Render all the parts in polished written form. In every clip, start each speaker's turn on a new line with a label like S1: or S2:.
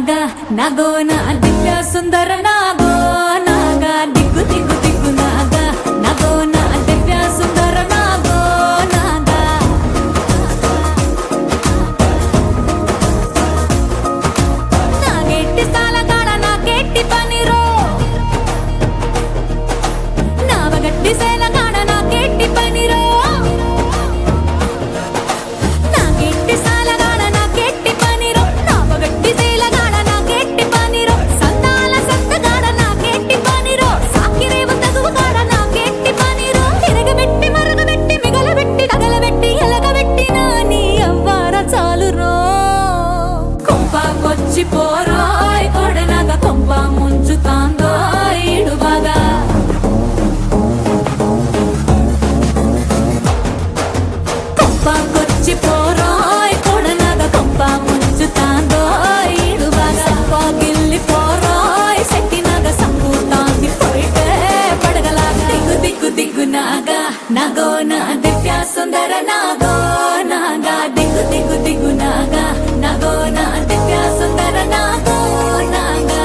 S1: నాగా నాగో నా దివ్య సుందర నాగో నాగా దిగ్గు దిగ్గు దిగ్గు నాగా నాగో నా దివ్య సుందర నాగో నాగా నాగెట్టి సాలగాడ నాకెట్టి పనిరో నావగట్టి సేలగాడ నాకెట్టి పనిరో పోరాయ్ కొడనగ కొంప ముంచుతాందో ఈడు బాగా కొంపకొచ్చి పోరాయ్ కొడనగ కొంప ముంచుతాందో ఈడు బాగా గిల్లి పోరాయ్ సెట్టినగ సంపూతాంది పోయితే పడగలాగా దిగ్గు దిగ్గు దిగ్గు నాగా నాగో నా దివ్య సుందర నాగో నాగా దిగ్గు దిగ్గు దిగ్గు నాగా నాగో నా దివ్య సుందర నాగో నాగా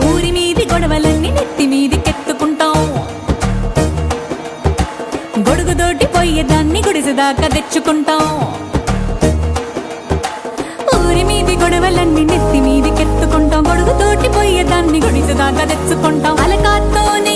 S1: ఊరి మీది గొడవలన్నీ నెత్తి మీది కెత్తుకుంటాం గొడుగుదోటి పోయేదాన్ని గుడిసెదాకా తెచ్చుకుంటాం ఊరి మీది గొడవలన్నీ నెత్తి మీది కెత్తుకుంటాం గొడుగుతోటి పోయేదాన్ని గుడిసెదాకా తెచ్చుకుంటాం అలకాతోనే